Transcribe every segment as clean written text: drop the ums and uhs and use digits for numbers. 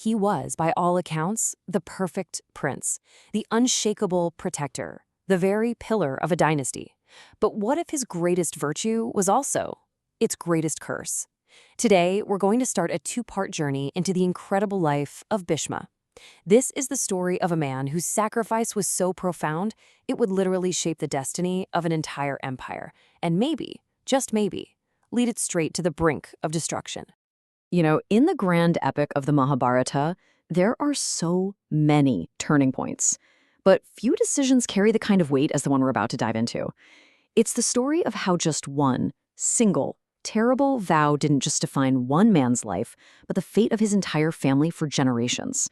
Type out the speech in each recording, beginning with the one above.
he was, by all accounts, the perfect prince, the unshakable protector, the very pillar of a dynasty. But what if his greatest virtue was also its greatest curse? Today, we're going to start a two-part journey into the incredible life of Bhishma. This is the story of a man whose sacrifice was so profound, it would literally shape the destiny of an entire empire, and maybe, just maybe, lead it straight to the brink of destruction. In the grand epic of the Mahabharata, there are so many turning points. But few decisions carry the kind of weight as the one we're about to dive into. It's the story of how just one, single, terrible vow didn't just define one man's life, but the fate of his entire family for generations.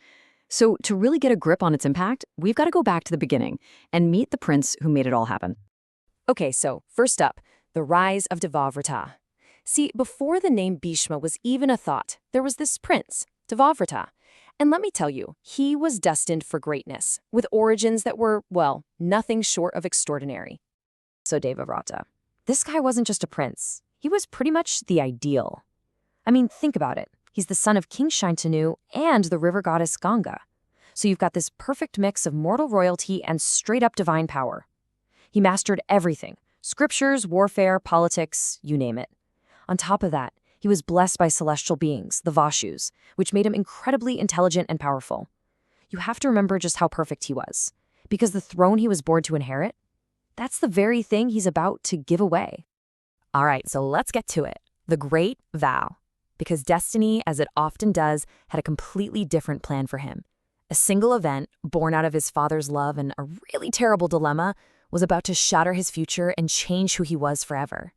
So to really get a grip on its impact, we've got to go back to the beginning and meet the prince who made it all happen. Okay, so first up, the rise of Devavrata. See, before the name Bhishma was even a thought, there was this prince, Devavrata. And let me tell you, he was destined for greatness, with origins that were, well, nothing short of extraordinary. So Devavrata, this guy wasn't just a prince. He was pretty much the ideal. I mean, think about it. He's the son of King Shantanu and the river goddess Ganga. So you've got this perfect mix of mortal royalty and straight-up divine power. He mastered everything: scriptures, warfare, politics, you name it. On top of that, he was blessed by celestial beings, the Vasus, which made him incredibly intelligent and powerful. You have to remember just how perfect he was, because the throne he was born to inherit, that's the very thing he's about to give away. All right, so let's get to it. The Great Vow. Because destiny, as it often does, had a completely different plan for him. A single event, born out of his father's love and a really terrible dilemma, was about to shatter his future and change who he was forever.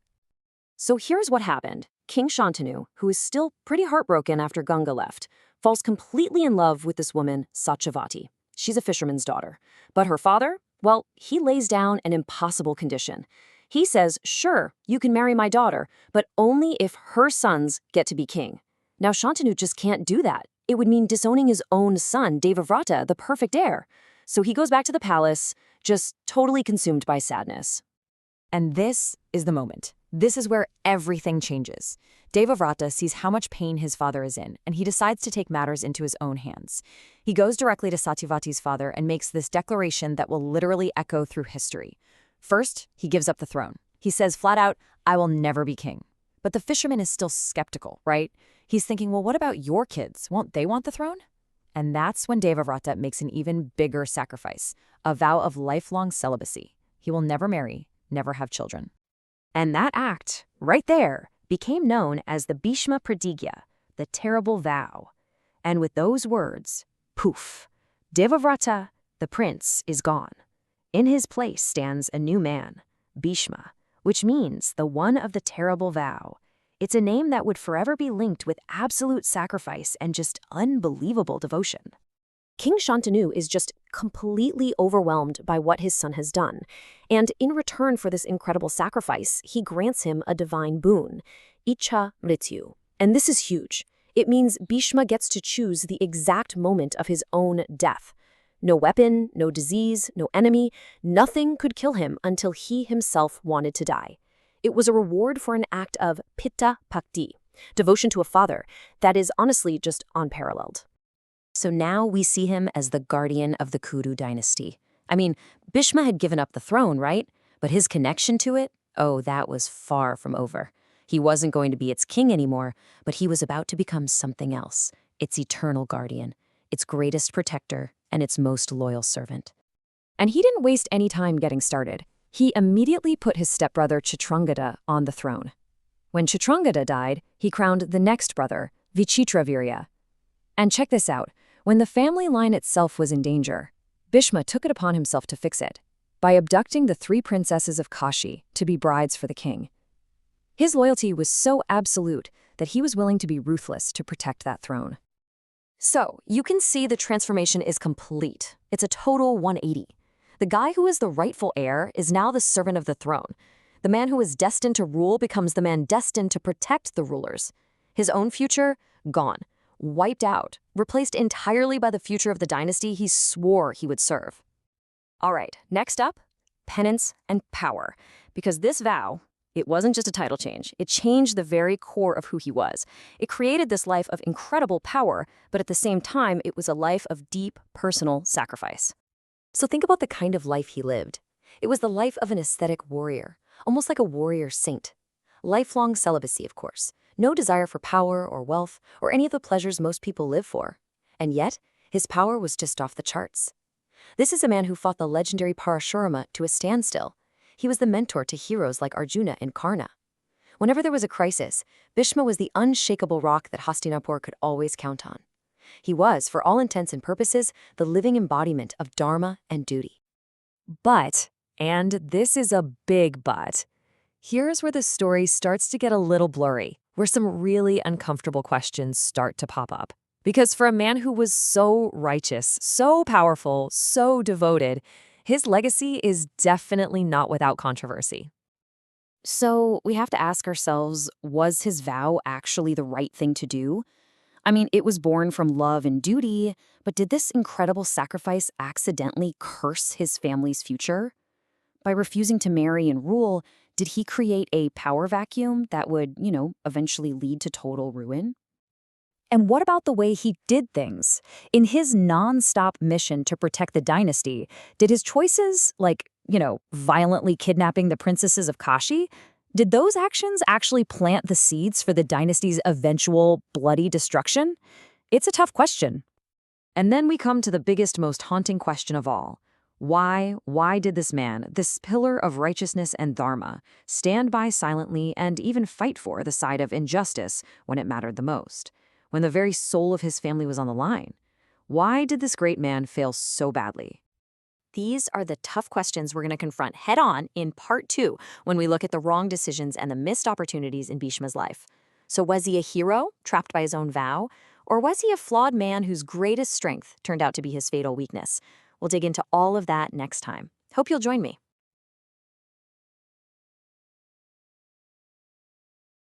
So here's what happened. King Shantanu, who is still pretty heartbroken after Ganga left, falls completely in love with this woman, Satyavati. She's a fisherman's daughter. But her father, well, he lays down an impossible condition. He says, sure, you can marry my daughter, but only if her sons get to be king. Now Shantanu just can't do that. It would mean disowning his own son, Devavrata, the perfect heir. So he goes back to the palace, just totally consumed by sadness. And this is the moment. This is where everything changes. Devavrata sees how much pain his father is in, and he decides to take matters into his own hands. He goes directly to Satyavati's father and makes this declaration that will literally echo through history. First, he gives up the throne. He says flat out, I will never be king. But the fisherman is still skeptical, right? He's thinking, well, what about your kids? Won't they want the throne? And that's when Devavrata makes an even bigger sacrifice, a vow of lifelong celibacy. He will never marry, never have children. And that act, right there, became known as the Bhishma Pratigya, the terrible vow. And with those words, poof, Devavrata, the prince, is gone. In his place stands a new man, Bhishma, which means the one of the terrible vow. It's a name that would forever be linked with absolute sacrifice and just unbelievable devotion. King Shantanu is just completely overwhelmed by what his son has done, and in return for this incredible sacrifice, he grants him a divine boon, Ichha-Mrityu. And this is huge. It means Bhishma gets to choose the exact moment of his own death. No weapon, no disease, no enemy, nothing could kill him until he himself wanted to die. It was a reward for an act of Pitamah, devotion to a father, that is honestly just unparalleled. So now we see him as the guardian of the Kuru Dynasty. I mean, Bhishma had given up the throne, right? But his connection to it, oh, that was far from over. He wasn't going to be its king anymore, but he was about to become something else, its eternal guardian, its greatest protector, and its most loyal servant. And he didn't waste any time getting started. He immediately put his stepbrother Chitrangada on the throne. When Chitrangada died, he crowned the next brother, Vichitravirya. And check this out. When the family line itself was in danger, Bhishma took it upon himself to fix it by abducting the 3 princesses of Kashi to be brides for the king. His loyalty was so absolute that he was willing to be ruthless to protect that throne. So, you can see the transformation is complete. It's a total 180. The guy who is the rightful heir is now the servant of the throne. The man who is destined to rule becomes the man destined to protect the rulers. His own future, gone. Wiped out, replaced entirely by the future of the dynasty he swore he would serve. All right, next up, penance and power. Because this vow, It wasn't just a title change. It changed the very core of who he was. It created this life of incredible power, but at the same time, it was a life of deep personal sacrifice. So think about the kind of life he lived. It was the life of an ascetic warrior, almost like a warrior saint. Lifelong celibacy, of course. No desire for power or wealth or any of the pleasures most people live for. And yet, his power was just off the charts. This is a man who fought the legendary Parashurama to a standstill. He was the mentor to heroes like Arjuna and Karna. Whenever there was a crisis, Bhishma was the unshakable rock that Hastinapur could always count on. He was, for all intents and purposes, the living embodiment of dharma and duty. But, and this is a big but, here's where the story starts to get a little blurry, where some really uncomfortable questions start to pop up. Because for a man who was so righteous, so powerful, so devoted, his legacy is definitely not without controversy. So we have to ask ourselves, was his vow actually the right thing to do? I mean, it was born from love and duty, but did this incredible sacrifice accidentally curse his family's future? By refusing to marry and rule, did he create a power vacuum that would, eventually lead to total ruin? And what about the way he did things? In his non-stop mission to protect the dynasty, did his choices, like, violently kidnapping the princesses of Kashi, did those actions actually plant the seeds for the dynasty's eventual bloody destruction? It's a tough question. And then we come to the biggest, most haunting question of all. Why did this man, this pillar of righteousness and dharma, stand by silently and even fight for the side of injustice when it mattered the most? When the very soul of his family was on the line? Why did this great man fail so badly? These are the tough questions we're going to confront head-on in Part 2 when we look at the wrong decisions and the missed opportunities in Bhishma's life. So was he a hero, trapped by his own vow? Or was he a flawed man whose greatest strength turned out to be his fatal weakness? We'll dig into all of that next time. Hope you'll join me.